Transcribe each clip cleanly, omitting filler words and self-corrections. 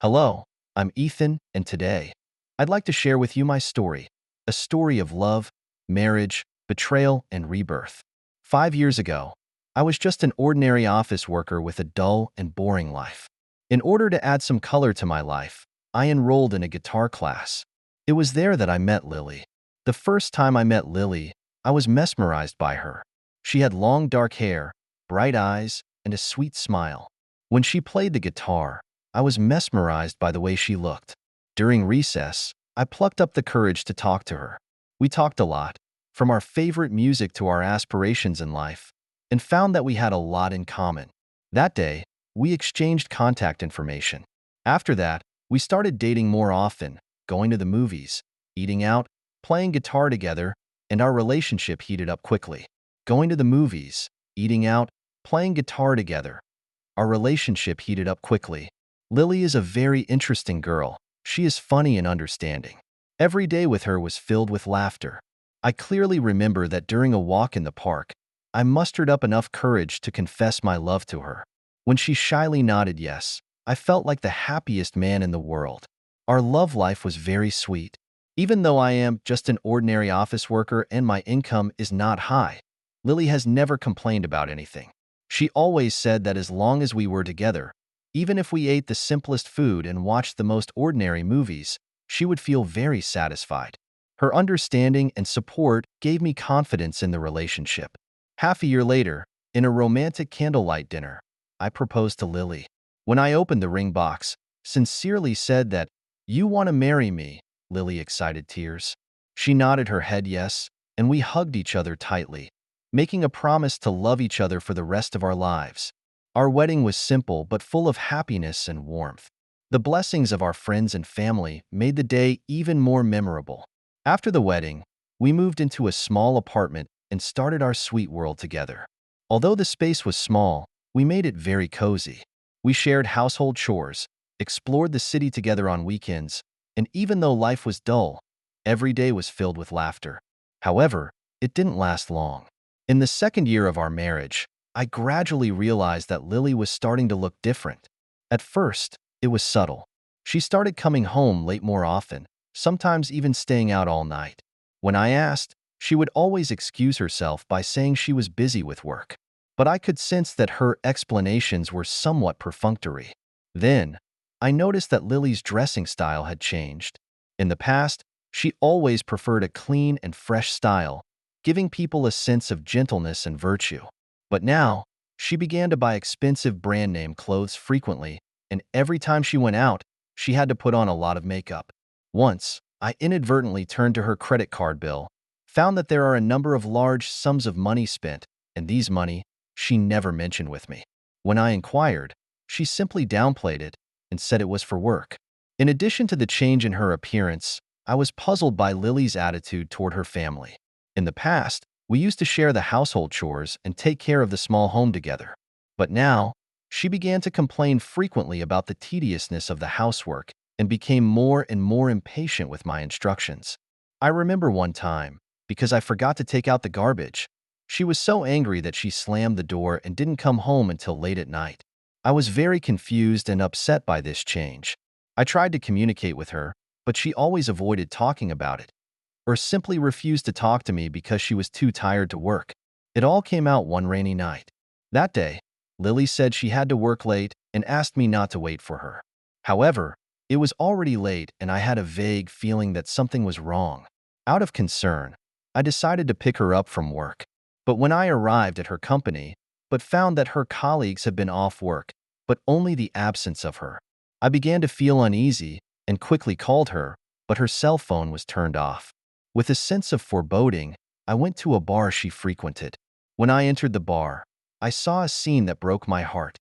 Hello, I'm Ethan, and today, I'd like to share with you my story, a story of love, marriage, betrayal, and rebirth. 5 years ago, I was just an ordinary office worker with a dull and boring life. In order to add some color to my life, I enrolled in a guitar class. It was there that I met Lily. The first time I met Lily, I was mesmerized by her. She had long dark hair, bright eyes, and a sweet smile. When she played the guitar, I was mesmerized by the way she looked. During recess, I plucked up the courage to talk to her. We talked a lot, from our favorite music to our aspirations in life, and found that we had a lot in common. That day, we exchanged contact information. After that, we started dating more often, going to the movies, eating out, playing guitar together, and our relationship heated up quickly. Going to the movies, eating out, playing guitar together. Our relationship heated up quickly. Lily is a very interesting girl. She is funny and understanding. Every day with her was filled with laughter. I clearly remember that during a walk in the park, I mustered up enough courage to confess my love to her. When she shyly nodded yes, I felt like the happiest man in the world. Our love life was very sweet. Even though I am just an ordinary office worker and my income is not high, Lily has never complained about anything. She always said that as long as we were together, even if we ate the simplest food and watched the most ordinary movies, she would feel very satisfied. Her understanding and support gave me confidence in the relationship. Half a year later, in a romantic candlelight dinner, I proposed to Lily. When I opened the ring box, sincerely said that, "You want to marry me?" Lily excited tears. She nodded her head yes, and we hugged each other tightly, making a promise to love each other for the rest of our lives. Our wedding was simple but full of happiness and warmth. The blessings of our friends and family made the day even more memorable. After the wedding, we moved into a small apartment and started our sweet world together. Although the space was small, we made it very cozy. We shared household chores, explored the city together on weekends, and even though life was dull, every day was filled with laughter. However, it didn't last long. In the second year of our marriage, I gradually realized that Lily was starting to look different. At first, it was subtle. She started coming home late more often, sometimes even staying out all night. When I asked, she would always excuse herself by saying she was busy with work. But I could sense that her explanations were somewhat perfunctory. Then, I noticed that Lily's dressing style had changed. In the past, she always preferred a clean and fresh style, giving people a sense of gentleness and virtue. But now, she began to buy expensive brand name clothes frequently, and every time she went out, she had to put on a lot of makeup. Once, I inadvertently turned to her credit card bill, found that there are a number of large sums of money spent, and these money she never mentioned with me. When I inquired, she simply downplayed it and said it was for work. In addition to the change in her appearance, I was puzzled by Lily's attitude toward her family. In the past, we used to share the household chores and take care of the small home together. But now, she began to complain frequently about the tediousness of the housework and became more and more impatient with my instructions. I remember one time, because I forgot to take out the garbage, she was so angry that she slammed the door and didn't come home until late at night. I was very confused and upset by this change. I tried to communicate with her, but she always avoided talking about it, or simply refused to talk to me because she was too tired to work. It all came out one rainy night. That day, Lily said she had to work late and asked me not to wait for her. However, it was already late and I had a vague feeling that something was wrong. Out of concern, I decided to pick her up from work. But when I arrived at her company, but found that her colleagues had been off work, but only the absence of her, I began to feel uneasy and quickly called her, but her cell phone was turned off. With a sense of foreboding, I went to a bar she frequented. When I entered the bar, I saw a scene that broke my heart.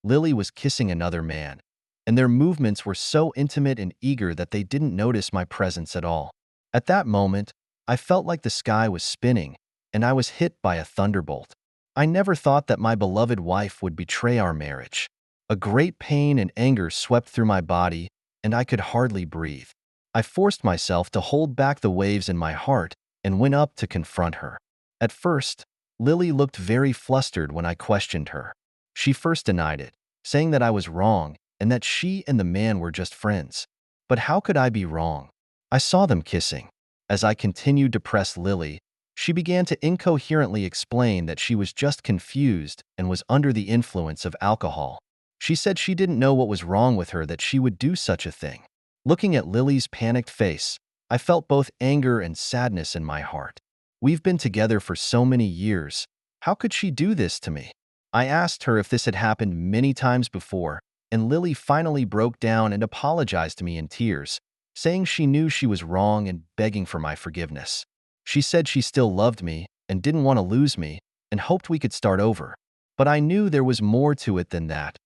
Lily was kissing another man, and their movements were so intimate and eager that they didn't notice my presence at all. At that moment, I felt like the sky was spinning, and I was hit by a thunderbolt. I never thought that my beloved wife would betray our marriage. A great pain and anger swept through my body, and I could hardly breathe. I forced myself to hold back the waves in my heart and went up to confront her. At first, Lily looked very flustered when I questioned her. She first denied it, saying that I was wrong and that she and the man were just friends. But how could I be wrong? I saw them kissing. As I continued to press Lily, she began to incoherently explain that she was just confused and was under the influence of alcohol. She said she didn't know what was wrong with her that she would do such a thing. Looking at Lily's panicked face, I felt both anger and sadness in my heart. We've been together for so many years. How could she do this to me? I asked her if this had happened many times before, and Lily finally broke down and apologized to me in tears, saying she knew she was wrong and begging for my forgiveness. She said she still loved me and didn't want to lose me and hoped we could start over. But I knew there was more to it than that.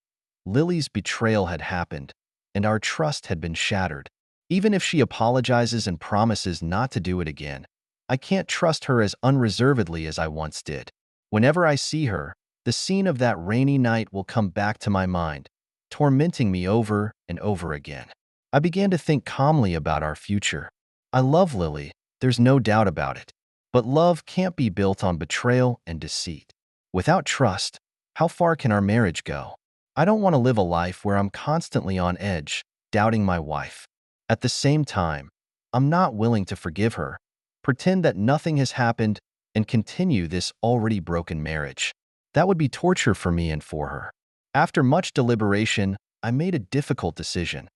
Lily's betrayal had happened, and our trust had been shattered. Even if she apologizes and promises not to do it again, I can't trust her as unreservedly as I once did. Whenever I see her, the scene of that rainy night will come back to my mind, tormenting me over and over again. I began to think calmly about our future. I love Lily, there's no doubt about it. But love can't be built on betrayal and deceit. Without trust, how far can our marriage go? I don't want to live a life where I'm constantly on edge, doubting my wife. At the same time, I'm not willing to forgive her, pretend that nothing has happened, and continue this already broken marriage. That would be torture for me and for her. After much deliberation, I made a difficult decision.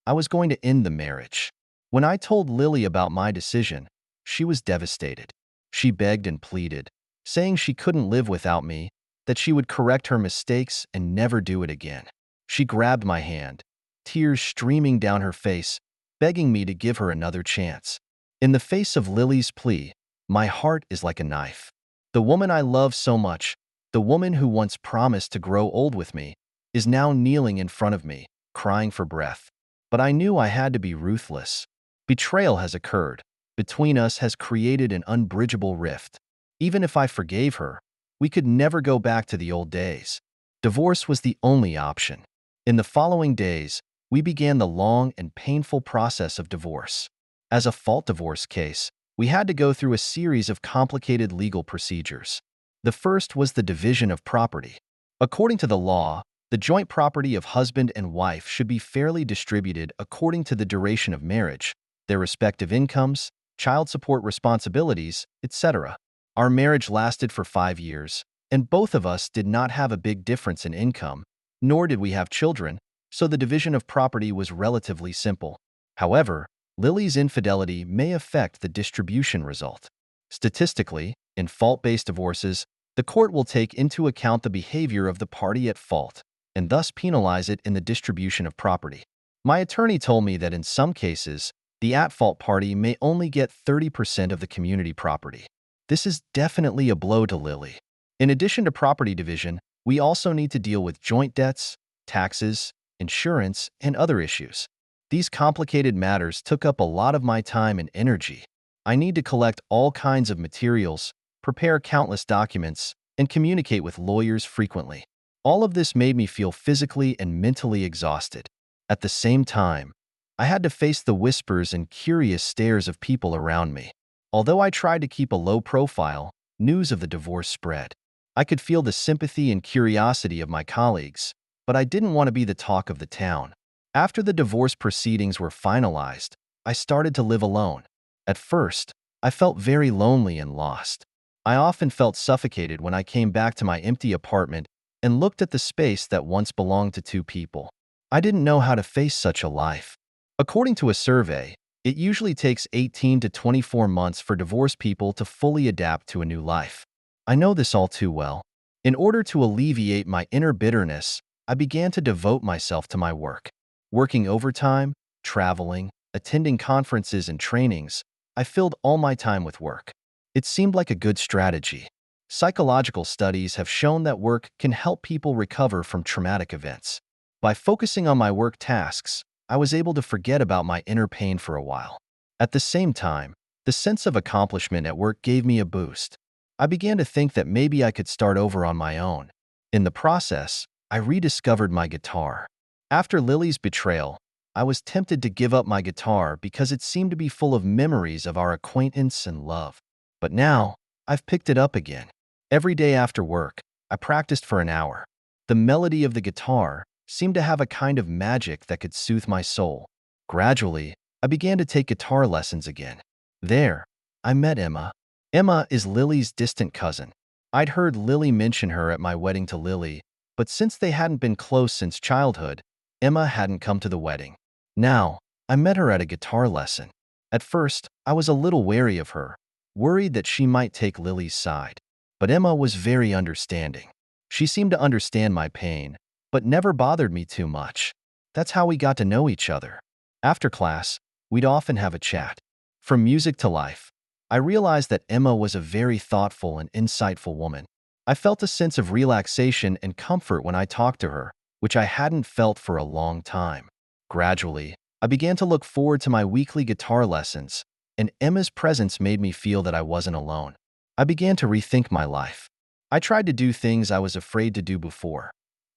I was going to end the marriage. When I told Lily about my decision, she was devastated. She begged and pleaded, saying she couldn't live without me, that she would correct her mistakes and never do it again. She grabbed my hand, tears streaming down her face, begging me to give her another chance. In the face of Lily's plea, my heart is like a knife. The woman I love so much, the woman who once promised to grow old with me, is now kneeling in front of me, crying for breath. But I knew I had to be ruthless. Betrayal has occurred. Between us has created an unbridgeable rift. Even if I forgave her, we could never go back to the old days. Divorce was the only option. In the following days, we began the long and painful process of divorce. As a fault divorce case, we had to go through a series of complicated legal procedures. The first was the division of property. According to the law, the joint property of husband and wife should be fairly distributed according to the duration of marriage, their respective incomes, child support responsibilities, etc. Our marriage lasted for 5 years, and both of us did not have a big difference in income, nor did we have children, so the division of property was relatively simple. However, Lily's infidelity may affect the distribution result. Statistically, in fault-based divorces, the court will take into account the behavior of the party at fault, and thus penalize it in the distribution of property. My attorney told me that in some cases, the at-fault party may only get 30% of the community property. This is definitely a blow to Lily. In addition to property division, we also need to deal with joint debts, taxes, insurance, and other issues. These complicated matters took up a lot of my time and energy. I need to collect all kinds of materials, prepare countless documents, and communicate with lawyers frequently. All of this made me feel physically and mentally exhausted. At the same time, I had to face the whispers and curious stares of people around me. Although I tried to keep a low profile, news of the divorce spread. I could feel the sympathy and curiosity of my colleagues, but I didn't want to be the talk of the town. After the divorce proceedings were finalized, I started to live alone. At first, I felt very lonely and lost. I often felt suffocated when I came back to my empty apartment and looked at the space that once belonged to 2 people. I didn't know how to face such a life. According to a survey, it usually takes 18 to 24 months for divorced people to fully adapt to a new life. I know this all too well. In order to alleviate my inner bitterness, I began to devote myself to my work. Working overtime, traveling, attending conferences and trainings, I filled all my time with work. It seemed like a good strategy. Psychological studies have shown that work can help people recover from traumatic events. By focusing on my work tasks, I was able to forget about my inner pain for a while. At the same time, the sense of accomplishment at work gave me a boost. I began to think that maybe I could start over on my own. In the process, I rediscovered my guitar. After Lily's betrayal, I was tempted to give up my guitar because it seemed to be full of memories of our acquaintance and love. But now, I've picked it up again. Every day after work, I practiced for an hour. The melody of the guitar, seemed to have a kind of magic that could soothe my soul. Gradually, I began to take guitar lessons again. There, I met Emma. Emma is Lily's distant cousin. I'd heard Lily mention her at my wedding to Lily, but since they hadn't been close since childhood, Emma hadn't come to the wedding. Now, I met her at a guitar lesson. At first, I was a little wary of her, worried that she might take Lily's side. But Emma was very understanding. She seemed to understand my pain, but never bothered me too much. That's how we got to know each other. After class, we'd often have a chat. From music to life, I realized that Emma was a very thoughtful and insightful woman. I felt a sense of relaxation and comfort when I talked to her, which I hadn't felt for a long time. Gradually, I began to look forward to my weekly guitar lessons, and Emma's presence made me feel that I wasn't alone. I began to rethink my life. I tried to do things I was afraid to do before.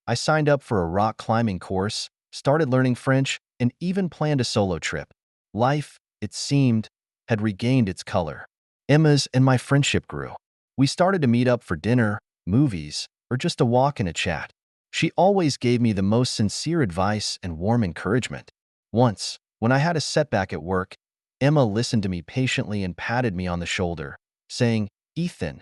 I signed up for a rock climbing course, started learning French, and even planned a solo trip. Life, it seemed, had regained its color. Emma's and my friendship grew. We started to meet up for dinner, movies, or just a walk and a chat. She always gave me the most sincere advice and warm encouragement. Once, when I had a setback at work, Emma listened to me patiently and patted me on the shoulder, saying, "Ethan,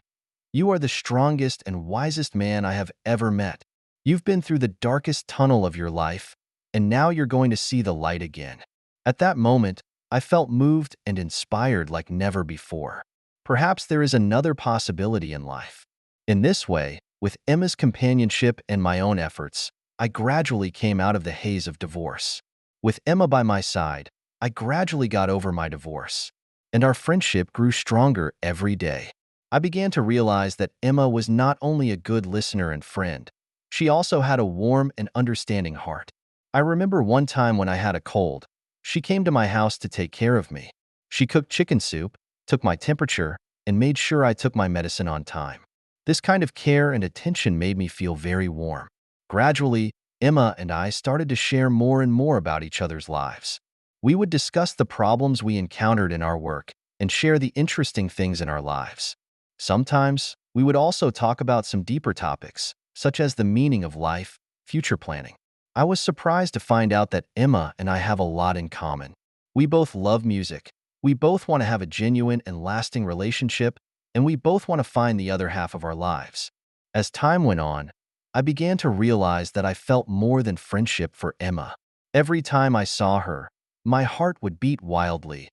you are the strongest and wisest man I have ever met. You've been through the darkest tunnel of your life, and now you're going to see the light again." At that moment, I felt moved and inspired like never before. Perhaps there is another possibility in life. In this way, with Emma's companionship and my own efforts, I gradually came out of the haze of divorce. With Emma by my side, I gradually got over my divorce, and our friendship grew stronger every day. I began to realize that Emma was not only a good listener and friend, she also had a warm and understanding heart. I remember one time when I had a cold, she came to my house to take care of me. She cooked chicken soup, took my temperature, and made sure I took my medicine on time. This kind of care and attention made me feel very warm. Gradually, Emma and I started to share more and more about each other's lives. We would discuss the problems we encountered in our work and share the interesting things in our lives. Sometimes, we would also talk about some deeper topics, such as the meaning of life, future planning. I was surprised to find out that Emma and I have a lot in common. We both love music, we both want to have a genuine and lasting relationship, and we both want to find the other half of our lives. As time went on, I began to realize that I felt more than friendship for Emma. Every time I saw her, my heart would beat wildly.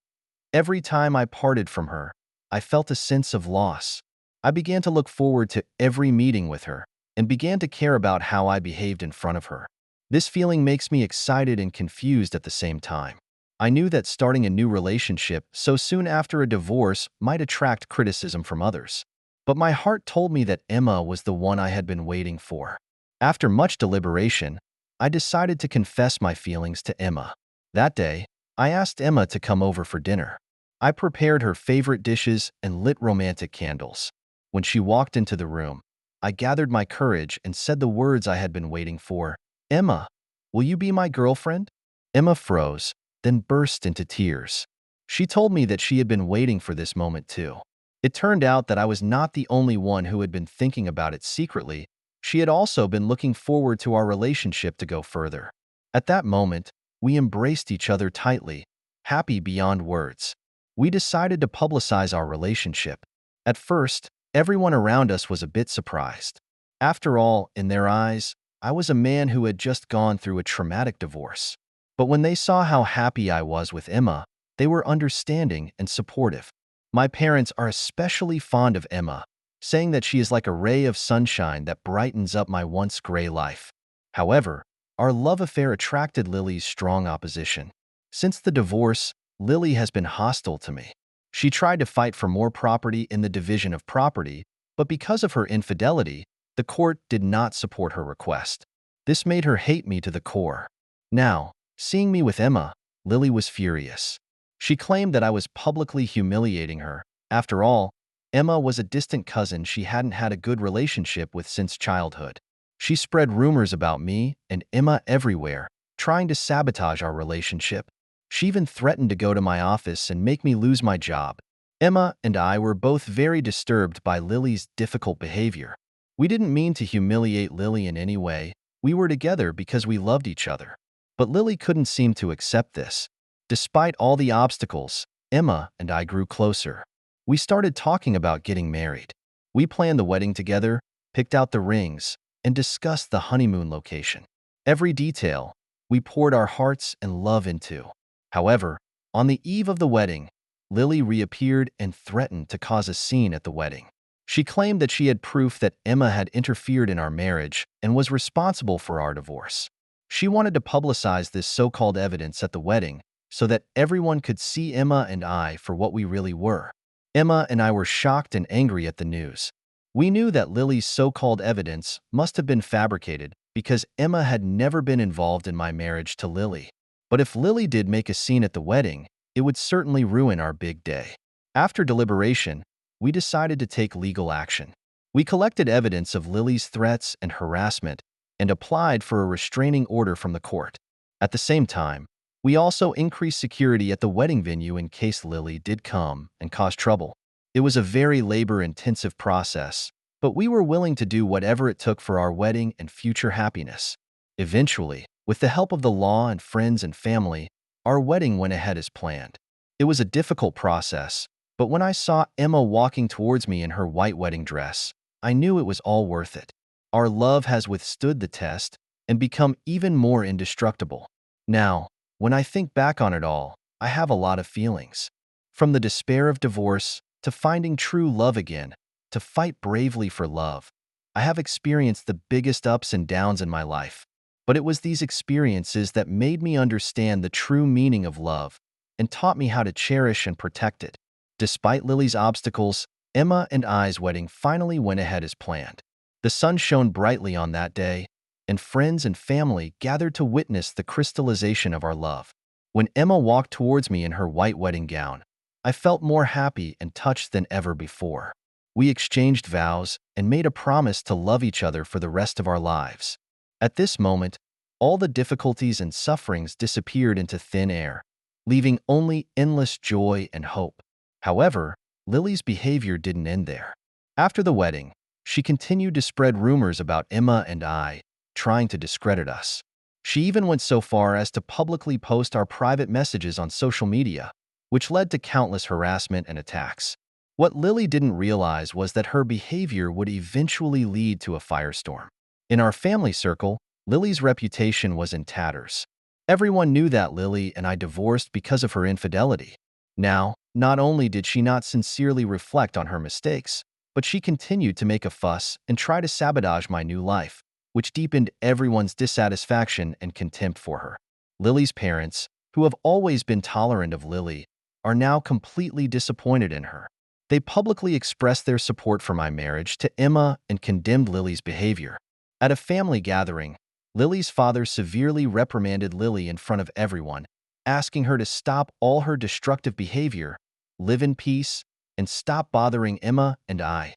Every time I parted from her, I felt a sense of loss. I began to look forward to every meeting with her and began to care about how I behaved in front of her. This feeling makes me excited and confused at the same time. I knew that starting a new relationship so soon after a divorce might attract criticism from others. But my heart told me that Emma was the one I had been waiting for. After much deliberation, I decided to confess my feelings to Emma. That day, I asked Emma to come over for dinner. I prepared her favorite dishes and lit romantic candles. When she walked into the room, I gathered my courage and said the words I had been waiting for. "Emma, will you be my girlfriend?" Emma froze, then burst into tears. She told me that she had been waiting for this moment too. It turned out that I was not the only one who had been thinking about it secretly. She had also been looking forward to our relationship to go further. At that moment, we embraced each other tightly, happy beyond words. We decided to publicize our relationship. At first, everyone around us was a bit surprised. After all, in their eyes, I was a man who had just gone through a traumatic divorce. But when they saw how happy I was with Emma, they were understanding and supportive. My parents are especially fond of Emma, saying that she is like a ray of sunshine that brightens up my once gray life. However, our love affair attracted Lily's strong opposition. Since the divorce, Lily has been hostile to me. She tried to fight for more property in the division of property, but because of her infidelity, the court did not support her request. This made her hate me to the core. Now, seeing me with Emma, Lily was furious. She claimed that I was publicly humiliating her. After all, Emma was a distant cousin she hadn't had a good relationship with since childhood. She spread rumors about me and Emma everywhere, trying to sabotage our relationship. She even threatened to go to my office and make me lose my job. Emma and I were both very disturbed by Lily's difficult behavior. We didn't mean to humiliate Lily in any way, We were together because we loved each other. But Lily couldn't seem to accept this. Despite all the obstacles, Emma and I grew closer. We started talking about getting married. We planned the wedding together, picked out the rings, and discussed the honeymoon location. Every detail, we poured our hearts and love into. However, on the eve of the wedding, Lily reappeared and threatened to cause a scene at the wedding. She claimed that she had proof that Emma had interfered in our marriage and was responsible for our divorce. She wanted to publicize this so-called evidence at the wedding so that everyone could see Emma and I for what we really were. Emma and I were shocked and angry at the news. We knew that Lily's so-called evidence must have been fabricated because Emma had never been involved in my marriage to Lily. But if Lily did make a scene at the wedding, it would certainly ruin our big day. After deliberation, we decided to take legal action. We collected evidence of Lily's threats and harassment and applied for a restraining order from the court. At the same time, we also increased security at the wedding venue in case Lily did come and cause trouble. It was a very labor-intensive process, but we were willing to do whatever it took for our wedding and future happiness. Eventually, with the help of the law and friends and family, our wedding went ahead as planned. It was a difficult process, but when I saw Emma walking towards me in her white wedding dress, I knew it was all worth it. Our love has withstood the test and become even more indestructible. Now, when I think back on it all, I have a lot of feelings. From the despair of divorce, to finding true love again, to fight bravely for love. I have experienced the biggest ups and downs in my life, but it was these experiences that made me understand the true meaning of love and taught me how to cherish and protect it. Despite Lily's obstacles, Emma and I's wedding finally went ahead as planned. The sun shone brightly on that day, and friends and family gathered to witness the crystallization of our love. When Emma walked towards me in her white wedding gown, I felt more happy and touched than ever before. We exchanged vows and made a promise to love each other for the rest of our lives. At this moment, all the difficulties and sufferings disappeared into thin air, leaving only endless joy and hope. However, Lily's behavior didn't end there. After the wedding, she continued to spread rumors about Emma and I, trying to discredit us. She even went so far as to publicly post our private messages on social media, which led to countless harassment and attacks. What Lily didn't realize was that her behavior would eventually lead to a firestorm. In our family circle, Lily's reputation was in tatters. Everyone knew that Lily and I divorced because of her infidelity. Now, not only did she not sincerely reflect on her mistakes, but she continued to make a fuss and try to sabotage my new life, which deepened everyone's dissatisfaction and contempt for her. Lily's parents, who have always been tolerant of Lily, are now completely disappointed in her. They publicly expressed their support for my marriage to Emma and condemned Lily's behavior. At a family gathering, Lily's father severely reprimanded Lily in front of everyone, asking her to stop all her destructive behavior, live in peace, and stop bothering Emma and I.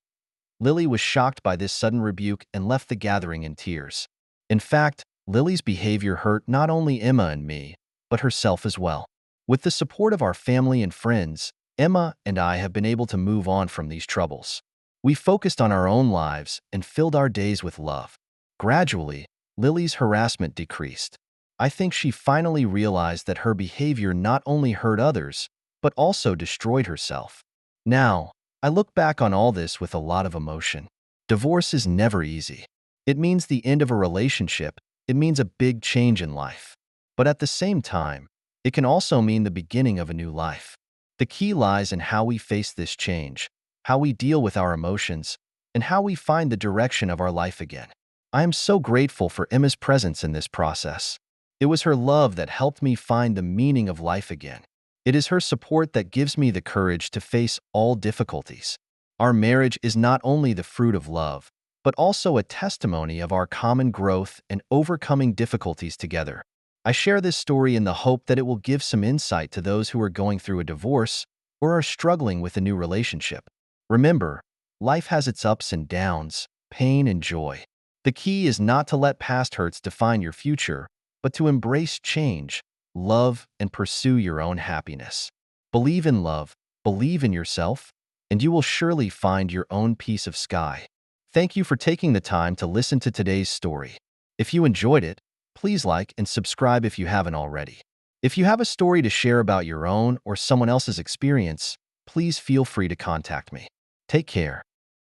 Lily was shocked by this sudden rebuke and left the gathering in tears. In fact, Lily's behavior hurt not only Emma and me, but herself as well. With the support of our family and friends, Emma and I have been able to move on from these troubles. We focused on our own lives and filled our days with love. Gradually, Lily's harassment decreased. I think she finally realized that her behavior not only hurt others, but also destroyed herself. Now, I look back on all this with a lot of emotion. Divorce is never easy. It means the end of a relationship. It means a big change in life. But at the same time, it can also mean the beginning of a new life. The key lies in how we face this change, how we deal with our emotions, and how we find the direction of our life again. I am so grateful for Emma's presence in this process. It was her love that helped me find the meaning of life again. It is her support that gives me the courage to face all difficulties. Our marriage is not only the fruit of love, but also a testimony of our common growth and overcoming difficulties together. I share this story in the hope that it will give some insight to those who are going through a divorce or are struggling with a new relationship. Remember, life has its ups and downs, pain and joy. The key is not to let past hurts define your future, but to embrace change, love, and pursue your own happiness. Believe in love, believe in yourself, and you will surely find your own piece of sky. Thank you for taking the time to listen to today's story. If you enjoyed it, please like and subscribe if you haven't already. If you have a story to share about your own or someone else's experience, please feel free to contact me. Take care.